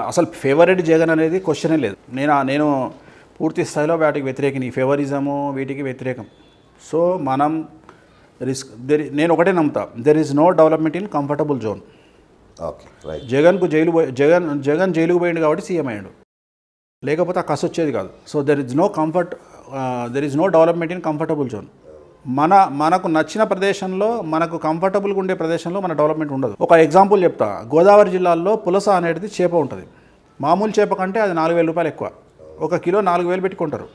అసలు ఫేవరెట్ జగన్ అనేది క్వశ్చనే లేదు. నేను పూర్తి స్థాయిలో వాటికి వ్యతిరేకం, ఈ ఫేవరిజము వీటికి వ్యతిరేకం. సో మనం నేను ఒకటే నమ్ముతా, there is no development in comfortable zone. Okay right. Jagan జైలుకు పోయింది కాబట్టి సీఎం అయ్యాడు, లేకపోతే ఆ కసి వచ్చేది కాదు. So there is no development in comfortable zone. మనకు నచ్చిన ప్రదేశంలో, మనకు కంఫర్టబుల్గా ఉండే ప్రదేశంలో మన డెవలప్మెంట్ ఉండదు. ఒక ఎగ్జాంపుల్ చెప్తా. గోదావరి జిల్లాల్లో పులస అనేది చేప ఉంటుంది. మామూలు చేప కంటే అది 4,000 రూపాయలు ఎక్కువ. 1 కిలో 4,000 పెట్టుకుంటారు.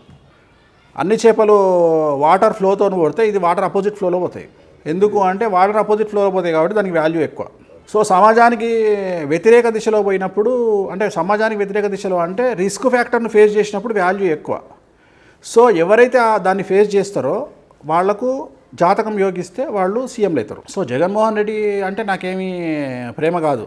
అన్ని చేపలు వాటర్ ఫ్లోతో పోతే ఇది వాటర్ అపోజిట్ ఫ్లోలో పోతాయి. ఎందుకు అంటే వాటర్ అపోజిట్ ఫ్లోలో పోతాయి కాబట్టి దానికి వాల్యూ ఎక్కువ. సో సమాజానికి వ్యతిరేక దిశలో పోయినప్పుడు, అంటే సమాజానికి వ్యతిరేక దిశలో అంటే రిస్క్ ఫ్యాక్టర్ను ఫేస్ చేసినప్పుడు వాల్యూ ఎక్కువ. సో ఎవరైతే దాన్ని ఫేస్ చేస్తారో వాళ్లకు జాతకం యోగిస్తే వాళ్ళు సీఎంలు అవుతారు. సో జగన్మోహన్ రెడ్డి అంటే నాకేమీ ప్రేమ కాదు,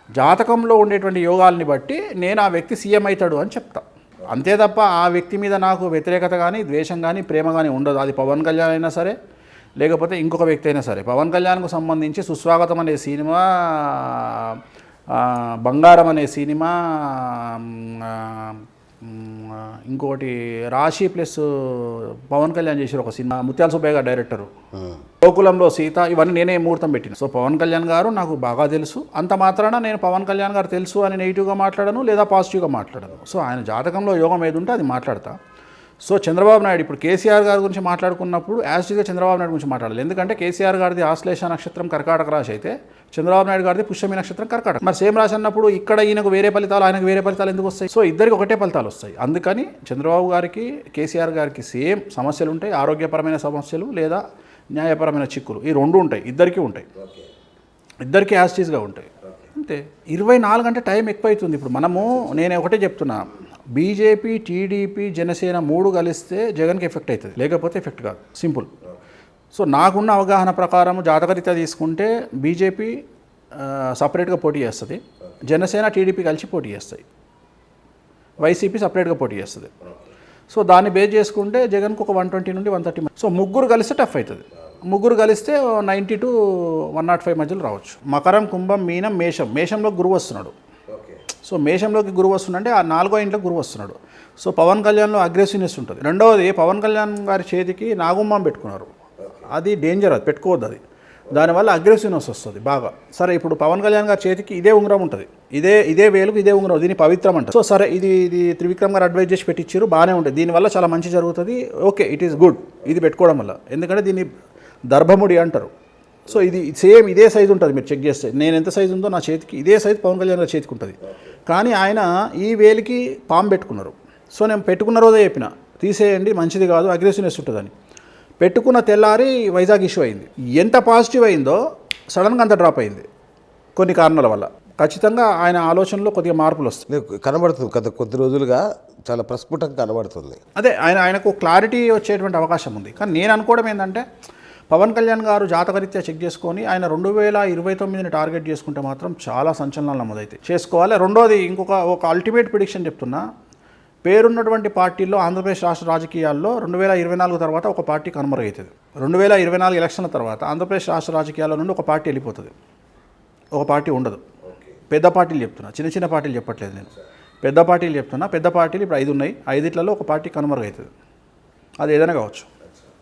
జాతకంలో ఉండేటువంటి యోగాల్ని బట్టి నేను ఆ వ్యక్తి సీఎం అవుతాడు అని చెప్తా. అంతే తప్ప ఆ వ్యక్తి మీద నాకు వ్యతిరేకత కానీ, ద్వేషం కానీ, ప్రేమ కానీ ఉండదు. అది పవన్ కళ్యాణ్ అయినా సరే, లేకపోతే ఇంకొక వ్యక్తి అయినా సరే. పవన్ కళ్యాణ్కు సంబంధించి సుస్వాగతం అనే సినిమా, బంగారం అనే సినిమా, ఇంకోటి రాశి ప్లస్ పవన్ కళ్యాణ్ చేసారు ఒక సినిమా, ముత్యాల సుబ్బయ్య గారు డైరెక్టరు, గోకులంలో సీత, ఇవన్నీ నేనే ముహూర్తం పెట్టిన. సో పవన్ కళ్యాణ్ గారు నాకు బాగా తెలుసు. అంత మాత్రాన నేను పవన్ కళ్యాణ్ గారు తెలుసు అని నెగిటివ్గా మాట్లాడను, లేదా పాజిటివ్గా మాట్లాడను. సో ఆయన జాతకంలో యోగం ఏది ఉంటే అది మాట్లాడతా. సో చంద్రబాబు నాయుడు ఇప్పుడు కేసీఆర్ గారి గురించి మాట్లాడుకున్నప్పుడు యాజ్గా చంద్రబాబు నాయుడు గురించి మాట్లాడాలి. ఎందుకంటే కేసీఆర్ గారిది ఆశ్లేష నక్షత్రం కర్కాటక రాశి అయితే చంద్రబాబు నాయుడు గారిది పుష్యమి నక్షత్రం కర్కాటక. మరి సేమ్ రాశి అన్నప్పుడు ఇక్కడ ఈయనకు వేరే ఫలితాలు, ఆయనకు వేరే ఫలితాలు ఎందుకు వస్తాయి? సో ఇద్దరికి ఒకటే ఫలితాలు వస్తాయి. అందుకని చంద్రబాబు గారికి, కేసీఆర్ గారికి సేమ్ సమస్యలు ఉంటాయి. ఆరోగ్యపరమైన సమస్యలు లేదా న్యాయపరమైన చిక్కులు, ఈ రెండు ఉంటాయి. ఇద్దరికీ ఉంటాయి, ఇద్దరికీ యాస్టీస్గా ఉంటాయి. అంతే. 24 అంటే టైం ఎక్కువ అవుతుంది. ఇప్పుడు నేను ఒకటే చెప్తున్నా, బీజేపీ, టీడీపీ, జనసేన 3 కలిస్తే జగన్కి ఎఫెక్ట్ అవుతుంది, లేకపోతే ఎఫెక్ట్ కాదు. సింపుల్. సో నాకున్న అవగాహన ప్రకారం జాతకరీత్యా తీసుకుంటే బీజేపీ సపరేట్గా పోటీ చేస్తుంది, జనసేన టీడీపీ కలిసి పోటీ చేస్తాయి, వైసీపీ సపరేట్గా పోటీ చేస్తుంది. సో దాన్ని బేస్ చేసుకుంటే జగన్కు ఒక 120 నుండి 130. సో ముగ్గురు కలిస్తే టఫ్ అవుతుంది. ముగ్గురు కలిస్తే 90 to 105 మధ్యలో రావచ్చు. మకరం, కుంభం, మీనం, మేషంలో గురువు వస్తున్నాడు. సో మేషంలోకి గురువు వస్తుందంటే ఆ 4వ ఇంట్లో గురువు వస్తున్నాడు. సో పవన్ కళ్యాణ్లో అగ్రెసివ్నెస్ ఉంటుంది. రెండవది, పవన్ కళ్యాణ్ గారి చేతికి నాగుమ్మం పెట్టుకున్నారు. అది డేంజర్, అది పెట్టుకోవద్దు. అది దానివల్ల అగ్రెసివ్నెస్ వస్తుంది బాగా. సరే ఇప్పుడు పవన్ కళ్యాణ్ గారి చేతికి ఇదే ఉంగరం ఉంటుంది, ఇదే వేలుకు ఇదే ఉంగరం, దీన్ని పవిత్రం అంటారు. సో సరే ఇది త్రివిక్రమ్ గారు అడ్వైజ్ చేసి పెట్టించారు, బాగానే ఉంటుంది. దీనివల్ల చాలా మంచి జరుగుతుంది, ఓకే, ఇట్ ఈస్ గుడ్ ఇది పెట్టుకోవడం వల్ల. ఎందుకంటే దీన్ని దర్భముడి అంటారు. సో ఇది సేమ్ ఇదే సైజు ఉంటుంది, మీరు చెక్ చేస్తే నేను ఎంత సైజు ఉందో నా చేతికి ఇదే సైజు పవన్ కళ్యాణ్ గారి చేతికి ఉంటుంది. కానీ ఆయన ఈ వేలికి పాము పెట్టుకున్నారు. సో నేను పెట్టుకున్న రోజే చెప్పిన తీసేయండి, మంచిది కాదు, అగ్రెసివ్నెస్ ఉంటుందని. పెట్టుకున్న తెల్లారి వైజాగ్ ఇష్యూ అయింది. ఎంత పాజిటివ్ అయిందో సడన్గా అంత డ్రాప్ అయింది కొన్ని కారణాల వల్ల. ఖచ్చితంగా ఆయన ఆలోచనలో కొద్దిగా మార్పులు వస్తాయి, కనబడుతుంది. గత కొద్ది రోజులుగా చాలా ప్రస్ఫుటంగా కనబడుతుంది. అదే ఆయనకు క్లారిటీ వచ్చేటువంటి అవకాశం ఉంది. కానీ నేను అనుకోవడం ఏంటంటే, పవన్ కళ్యాణ్ గారు జాతకరీత్యా చెక్ చేసుకొని ఆయన 2029ని టార్గెట్ చేసుకుంటే మాత్రం చాలా సంచలనాలు నమోదైతే చేసుకోవాలి. రెండోది, ఒక అల్టిమేట్ ప్రిడిక్షన్ చెప్తున్నా, పేరున్నటువంటి పార్టీల్లో ఆంధ్రప్రదేశ్ రాష్ట్ర రాజకీయాల్లో 2024 తర్వాత ఒక పార్టీ కనుమరుగవుతుంది. 2024 ఎలక్షన్ల తర్వాత ఆంధ్రప్రదేశ్ రాష్ట్ర రాజకీయాల నుండి ఒక పార్టీ వెళ్ళిపోతుంది, ఒక పార్టీ ఉండదు. పెద్ద పార్టీలు చెప్తున్నా, చిన్న పార్టీలు చెప్పట్లేదు నేను, పెద్ద పార్టీలు చెప్తున్నా. పెద్ద పార్టీలు ఇప్పుడు 5 ఉన్నాయి, 5 ఒక పార్టీ కనుమరుగవుతుంది. అది ఏదైనా కావచ్చు.